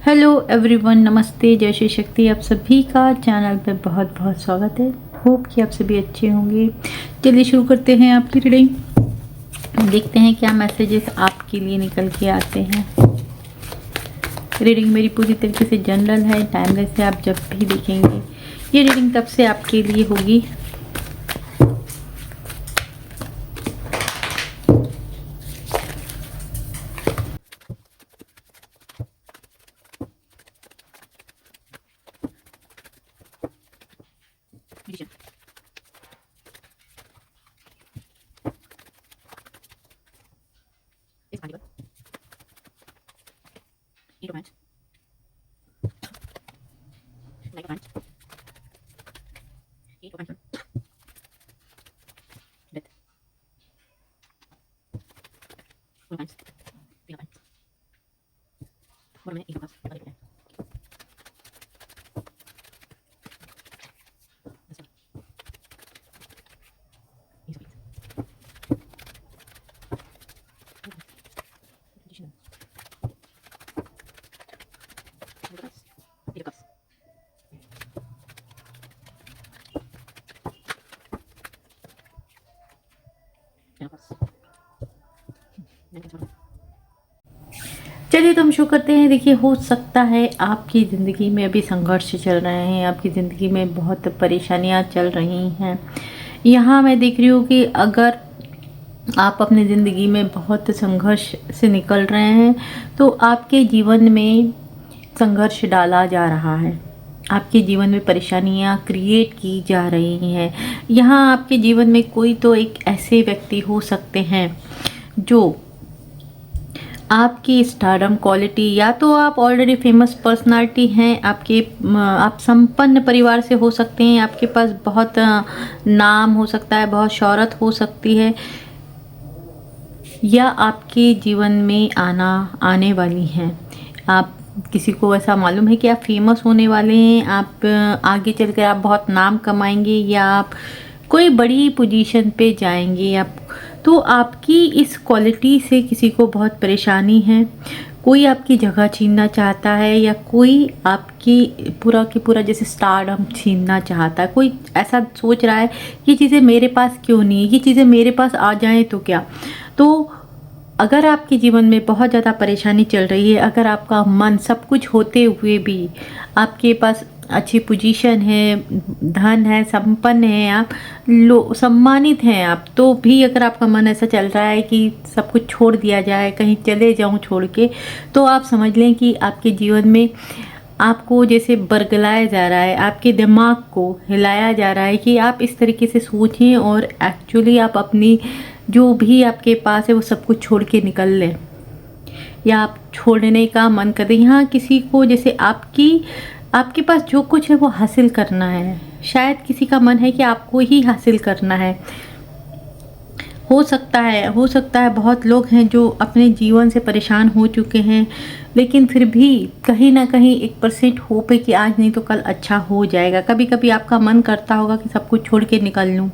Hello everyone, नमस्ते, जय श्री शक्ति। आप सभी का चैनल पे बहुत बहुत स्वागत है। होप कि आप सभी अच्छे होंगे। चलिए शुरू करते हैं आपकी रीडिंग। देखते हैं क्या मैसेजेस आपके लिए निकल के आते हैं। रीडिंग मेरी पूरी तरीके से जनरल है, टाइमलेस है। आप जब भी देखेंगे ये रीडिंग तब से आपके लिए होगी। चलिए तो हम शुरू करते हैं। देखिए, हो सकता है आपकी ज़िंदगी में अभी संघर्ष चल रहे हैं, आपकी ज़िंदगी में बहुत परेशानियां चल रही हैं। यहाँ मैं देख रही हूँ कि अगर आप अपनी ज़िंदगी में बहुत संघर्ष से निकल रहे हैं तो आपके जीवन में संघर्ष डाला जा रहा है, आपके जीवन में परेशानियां क्रिएट की जा रही हैं। यहाँ आपके जीवन में कोई तो एक ऐसे व्यक्ति हो सकते हैं जो आपकी स्टारडम क्वालिटी, या तो आप ऑलरेडी फेमस पर्सनालिटी हैं, आप संपन्न परिवार से हो सकते हैं, आपके पास बहुत नाम हो सकता है, बहुत शोहरत हो सकती है, या आपके जीवन में आने वाली हैं। आप किसी को ऐसा मालूम है कि आप फेमस होने वाले हैं, आप आगे चलकर आप बहुत नाम कमाएंगे, या आप कोई बड़ी पोजीशन पे जाएंगे। आप तो आपकी इस क्वालिटी से किसी को बहुत परेशानी है। कोई आपकी जगह छीनना चाहता है, या कोई आपकी पूरा की पूरा जैसे स्टारडम छीनना चाहता है। कोई ऐसा सोच रहा है ये चीज़ें मेरे पास क्यों नहीं है, ये चीज़ें मेरे पास आ जाएं तो क्या। तो अगर आपके जीवन में बहुत ज़्यादा परेशानी चल रही है, अगर आपका मन सब कुछ होते हुए भी आपके पास अच्छी पोजीशन है, धन है, संपन्न है, आप सम्मानित हैं आप, तो भी अगर आपका मन ऐसा चल रहा है कि सब कुछ छोड़ दिया जाए, कहीं चले जाऊं छोड़ के, तो आप समझ लें कि आपके जीवन में आपको जैसे बरगलाया जा रहा है, आपके दिमाग को हिलाया जा रहा है कि आप इस तरीके से सोचें और एक्चुअली आप अपनी जो भी आपके पास है वो सब कुछ छोड़ के निकल लें, या आप छोड़ने का मन कर रहे हैं। यहाँ किसी को जैसे आपके पास जो कुछ है वो हासिल करना है, शायद किसी का मन है कि आपको ही हासिल करना है। हो सकता है बहुत लोग हैं जो अपने जीवन से परेशान हो चुके हैं, लेकिन फिर भी कहीं ना कहीं 1% होप है कि आज नहीं तो कल अच्छा हो जाएगा। कभी कभी आपका मन करता होगा कि सब कुछ छोड़ के निकल लूँ,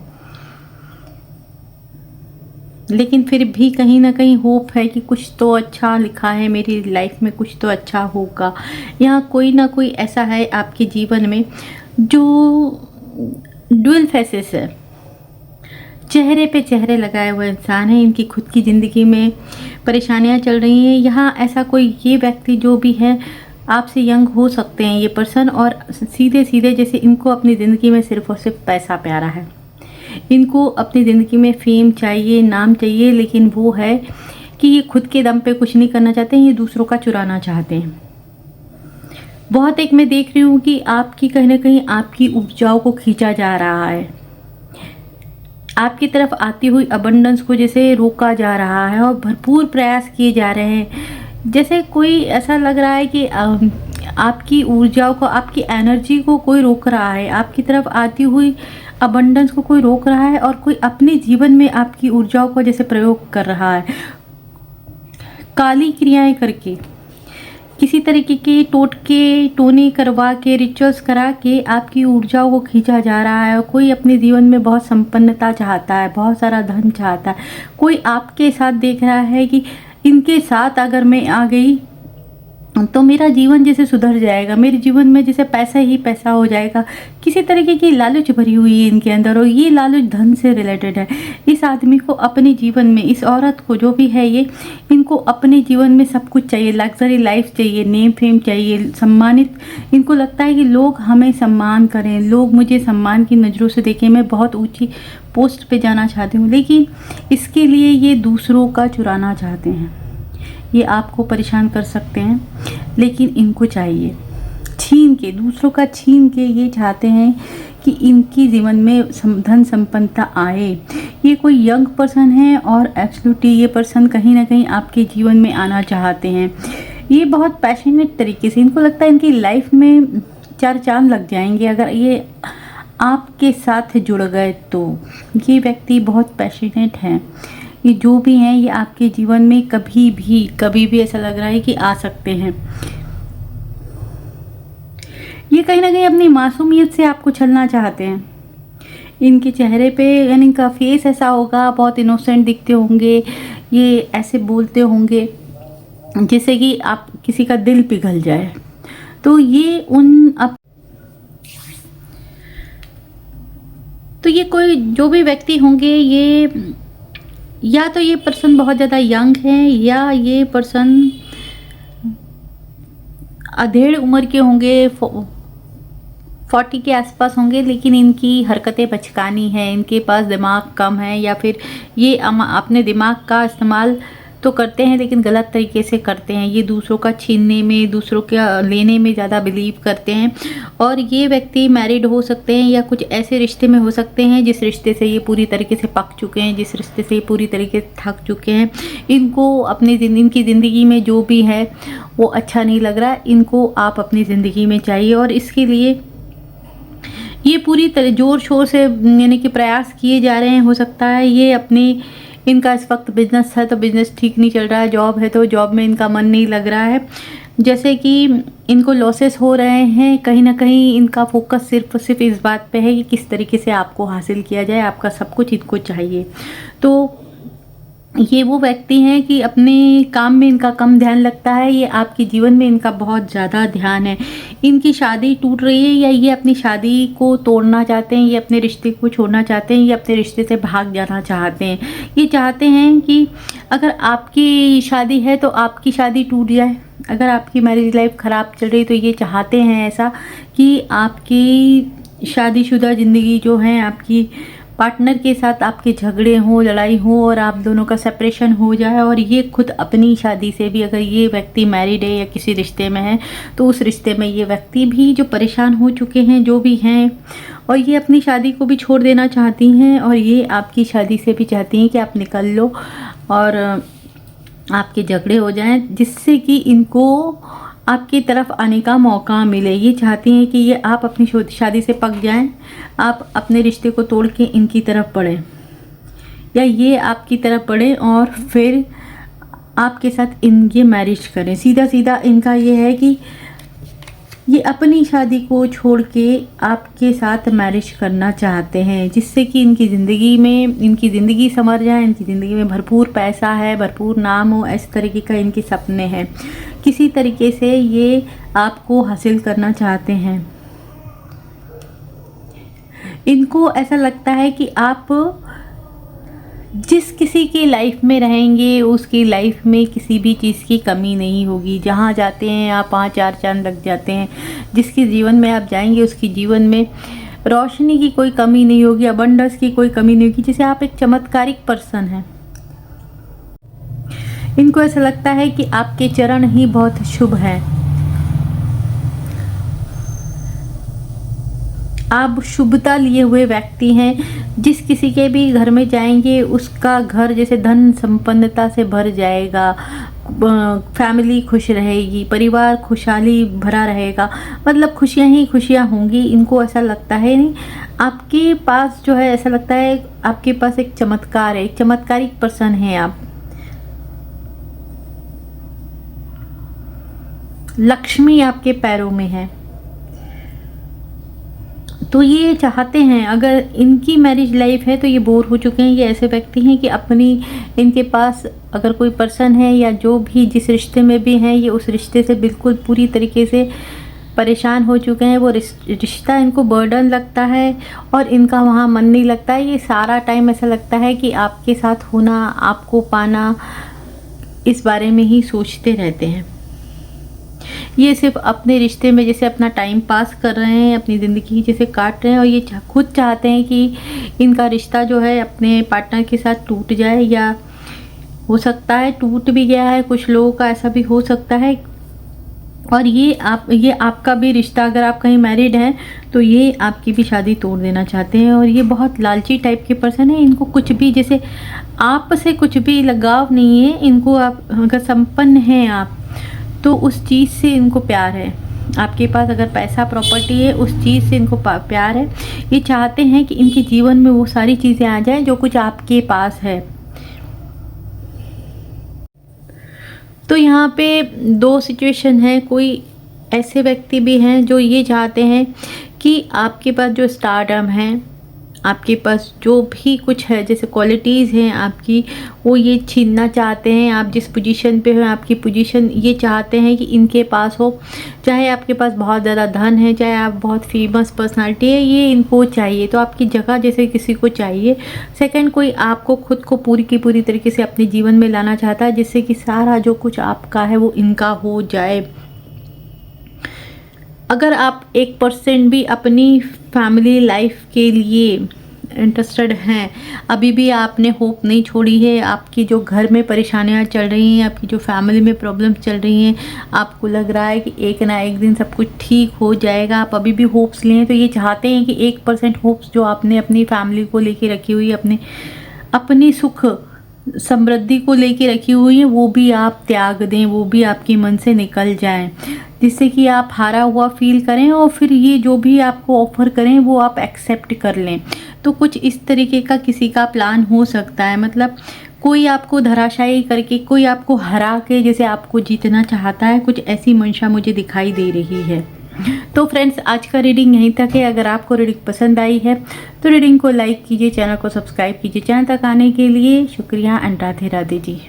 लेकिन फिर भी कहीं ना कहीं होप है कि कुछ तो अच्छा लिखा है मेरी लाइफ में, कुछ तो अच्छा होगा। यहाँ कोई ना कोई ऐसा है आपके जीवन में जो डुअल फेसेस है, चेहरे पे चेहरे लगाए हुए इंसान है। इनकी खुद की ज़िंदगी में परेशानियाँ चल रही हैं। यहाँ ऐसा कोई ये व्यक्ति जो भी है आपसे यंग हो सकते हैं ये पर्सन, और सीधे सीधे जैसे इनको अपनी ज़िंदगी में सिर्फ और सिर्फ पैसा प्यारा है। इनको अपनी ज़िंदगी में फेम चाहिए, नाम चाहिए, लेकिन वो है कि ये खुद के दम पे कुछ नहीं करना चाहते हैं, ये दूसरों का चुराना चाहते हैं। बहुत एक मैं देख रही हूँ कि आपकी कहीं ना कहीं आपकी ऊर्जाओं को खींचा जा रहा है, आपकी तरफ आती हुई अबंडेंस को जैसे रोका जा रहा है, और भरपूर प्रयास किए जा रहे हैं। जैसे कोई ऐसा लग रहा है कि आपकी ऊर्जाओं को, आपकी एनर्जी को कोई रोक रहा है, आपकी तरफ आती हुई अबंडेंस को कोई रोक रहा है, और कोई अपने जीवन में आपकी ऊर्जाओं को जैसे प्रयोग कर रहा है, काली क्रियाएं करके, किसी तरीके के टोटके टोने करवा के, रिचुअल्स करा के आपकी ऊर्जाओं को खींचा जा रहा है। और कोई अपने जीवन में बहुत संपन्नता चाहता है, बहुत सारा धन चाहता है। कोई आपके साथ देख रहा है कि इनके साथ अगर मैं आ गई तो मेरा जीवन जैसे सुधर जाएगा, मेरे जीवन में जैसे पैसा ही पैसा हो जाएगा। किसी तरीके की लालच भरी हुई है इनके अंदर, और ये लालच धन से रिलेटेड है। इस आदमी को अपने जीवन में, इस औरत को जो भी है ये, इनको अपने जीवन में सब कुछ चाहिए, लग्जरी लाइफ चाहिए, नेम फेम चाहिए, सम्मानित। इनको लगता है कि लोग हमें सम्मान करें, लोग मुझे सम्मान की नज़रों से देखें, मैं बहुत ऊँची पोस्ट पे जाना चाहती हूँ। लेकिन इसके लिए ये दूसरों का चुराना चाहते हैं। ये आपको परेशान कर सकते हैं, लेकिन इनको चाहिए छीन के, दूसरों का छीन के ये चाहते हैं कि इनकी जीवन में धन संपन्नता आए। ये कोई यंग पर्सन है और एब्सोल्युटली ये पर्सन कहीं ना कहीं आपके जीवन में आना चाहते हैं। ये बहुत पैशनेट तरीके से, इनको लगता है इनकी लाइफ में चार चांद लग जाएंगे अगर ये आपके साथ जुड़ गए तो। ये व्यक्ति बहुत पैशनेट हैं, ये जो भी हैं ये आपके जीवन में कभी भी ऐसा लग रहा है कि आ सकते हैं। ये कहीं ना कहीं अपनी मासूमियत से आपको छलना चाहते हैं। इनके चेहरे पे, यानी इनका फेस ऐसा होगा, बहुत इनोसेंट दिखते होंगे, ये ऐसे बोलते होंगे जैसे कि आप किसी का दिल पिघल जाए। तो ये तो ये कोई जो भी व्यक्ति होंगे, ये या तो ये पर्सन बहुत ज़्यादा यंग है, या ये पर्सन अधेड़ उम्र के होंगे, 40 के आसपास होंगे, लेकिन इनकी हरकतें बचकानी है, इनके पास दिमाग कम है, या फिर ये अपने दिमाग का इस्तेमाल तो करते हैं लेकिन गलत तरीके से करते हैं। ये दूसरों का छीनने में, दूसरों का लेने में ज़्यादा बिलीव करते हैं। और ये व्यक्ति मैरिड हो सकते हैं या कुछ ऐसे रिश्ते में हो सकते हैं जिस रिश्ते से ये पूरी तरीके से पक चुके हैं, जिस रिश्ते से ये पूरी तरीके से थक चुके हैं। इनको इनकी ज़िंदगी में जो भी है वो अच्छा नहीं लग रहा, इनको आप अपनी ज़िंदगी में चाहिए। और इसके लिए ये पूरी तरह ज़ोर शोर से यानी कि प्रयास किए जा रहे हैं। हो सकता है ये इनका इस वक्त बिजनेस है तो बिजनेस ठीक नहीं चल रहा है, जॉब है तो जॉब में इनका मन नहीं लग रहा है, जैसे कि इनको लॉसेस हो रहे हैं। कहीं ना कहीं इनका फोकस सिर्फ इस बात पे है कि किस तरीके से आपको हासिल किया जाए, आपका सब कुछ इनको चाहिए। तो ये वो व्यक्ति हैं कि अपने काम में इनका कम ध्यान लगता है, ये आपके जीवन में इनका बहुत ज़्यादा ध्यान है। इनकी शादी टूट रही है या ये अपनी शादी को तोड़ना चाहते हैं, ये अपने रिश्ते को छोड़ना चाहते हैं, ये अपने रिश्ते से भाग जाना चाहते हैं। ये चाहते हैं कि अगर आपकी शादी है तो आपकी शादी टूट जाए, अगर आपकी मैरिज लाइफ ख़राब चल रही तो ये चाहते हैं ऐसा कि आपकी शादीशुदा ज़िंदगी जो है, आपकी पार्टनर के साथ आपके झगड़े हों, लड़ाई हो और आप दोनों का सेपरेशन हो जाए। और ये खुद अपनी शादी से भी, अगर ये व्यक्ति मैरिड है या किसी रिश्ते में है तो उस रिश्ते में ये व्यक्ति भी जो परेशान हो चुके हैं, जो भी हैं, और ये अपनी शादी को भी छोड़ देना चाहती हैं। और ये आपकी शादी से भी चाहती हैं कि आप निकल लो और आपके झगड़े हो जाएं, जिससे कि इनको आपकी तरफ आने का मौका मिले। ये चाहती हैं कि ये आप अपनी शादी से पक जाएं, आप अपने रिश्ते को तोड़ के इनकी तरफ बढ़ें, या ये आपकी तरफ बढ़ें और फिर आपके साथ ये मैरिज करें। सीधा सीधा इनका ये है कि ये अपनी शादी को छोड़ के आपके साथ मैरिज करना चाहते हैं, जिससे कि इनकी ज़िंदगी संवर जाए, इनकी ज़िंदगी में भरपूर पैसा है, भरपूर नाम हो, इस तरीके का इनके सपने हैं। किसी तरीके से ये आपको हासिल करना चाहते हैं। इनको ऐसा लगता है कि आप जिस किसी की लाइफ में रहेंगे उसकी लाइफ में किसी भी चीज़ की कमी नहीं होगी। जहाँ जाते हैं आप वहाँ चार चांद लग जाते हैं। जिसके जीवन में आप जाएंगे उसकी जीवन में रोशनी की कोई कमी नहीं होगी, अबंडेंस की कोई कमी नहीं होगी। जैसे आप एक चमत्कारिक पर्सन हैं। इनको ऐसा लगता है कि आपके चरण ही बहुत शुभ हैं। आप शुभता लिए हुए व्यक्ति हैं। जिस किसी के भी घर में जाएंगे उसका घर जैसे धन संपन्नता से भर जाएगा, फैमिली खुश रहेगी, परिवार खुशहाली भरा रहेगा, मतलब खुशियां ही खुशियां होंगी। इनको ऐसा लगता है, नहीं आपके पास जो है, ऐसा लगता है आपके पास एक चमत्कार है, एक चमत्कारिक पर्सन है आप। लक्ष्मी आपके पैरों में है। तो ये चाहते हैं, अगर इनकी मैरिज लाइफ है तो ये बोर हो चुके हैं। ये ऐसे व्यक्ति हैं कि अपनी, इनके पास अगर कोई पर्सन है या जो भी जिस रिश्ते में भी हैं, ये उस रिश्ते से बिल्कुल पूरी तरीके से परेशान हो चुके हैं। वो रिश्ता इनको बर्डन लगता है और इनका वहाँ मन नहीं लगता है। ये सारा टाइम ऐसा लगता है कि आपके साथ होना, आपको पाना, इस बारे में ही सोचते रहते हैं। ये सिर्फ अपने रिश्ते में जैसे अपना टाइम पास कर रहे हैं, अपनी ज़िंदगी जैसे काट रहे हैं, और ये खुद चाहते हैं कि इनका रिश्ता जो है अपने पार्टनर के साथ टूट जाए, या हो सकता है टूट भी गया है, कुछ लोगों का ऐसा भी हो सकता है। और ये आपका भी रिश्ता, अगर आप कहीं मैरिड हैं तो ये आपकी भी शादी तोड़ देना चाहते हैं। और ये बहुत लालची टाइप के पर्सन है। इनको कुछ भी, जैसे आप से कुछ भी लगाव नहीं है इनको। आप अगर संपन्न हैं आप, तो उस चीज़ से इनको प्यार है। आपके पास अगर पैसा, प्रॉपर्टी है, उस चीज़ से इनको प्यार है। ये चाहते हैं कि इनके जीवन में वो सारी चीज़ें आ जाएं जो कुछ आपके पास है। तो यहाँ पे दो सिचुएशन है। कोई ऐसे व्यक्ति भी हैं जो ये चाहते हैं कि आपके पास जो स्टारडम है, आपके पास जो भी कुछ है, जैसे क्वालिटीज़ हैं आपकी, वो ये छीनना चाहते हैं। आप जिस पोजीशन पे हो, आपकी पोजीशन ये चाहते हैं कि इनके पास हो। चाहे आपके पास बहुत ज़्यादा धन है, चाहे आप बहुत फेमस पर्सनालिटी है, ये इनको चाहिए। तो आपकी जगह जैसे किसी को चाहिए। सेकंड, कोई आपको खुद को पूरी की पूरी तरीके से अपने जीवन में लाना चाहता है, जिससे कि सारा जो कुछ आपका है वो इनका हो जाए। अगर आप 1% भी अपनी फैमिली लाइफ के लिए इंटरेस्टेड हैं, अभी भी आपने होप नहीं छोड़ी है, आपकी जो घर में परेशानियां चल रही हैं, आपकी जो फैमिली में प्रॉब्लम्स चल रही हैं, आपको लग रहा है कि एक ना एक दिन सब कुछ ठीक हो जाएगा, आप अभी भी होप्स लिए हैं, तो ये चाहते हैं कि 1% होप्स जो आपने अपनी फैमिली को लेके रखी हुई है, अपनी सुख समृद्धि को लेके रखी हुई है, वो भी आप त्याग दें, वो भी आपके मन से निकल जाएं, जिससे कि आप हारा हुआ फील करें और फिर ये जो भी आपको ऑफर करें वो आप एक्सेप्ट कर लें। तो कुछ इस तरीके का किसी का प्लान हो सकता है। मतलब कोई आपको धराशायी करके, कोई आपको हरा के जैसे आपको जीतना चाहता है, कुछ ऐसी मंशा मुझे दिखाई दे रही है। तो फ्रेंड्स, आज का रीडिंग यहीं तक है। अगर आपको रीडिंग पसंद आई है तो रीडिंग को लाइक कीजिए, चैनल को सब्सक्राइब कीजिए। चैनल तक आने के लिए शुक्रिया एंड राधे राधे जी।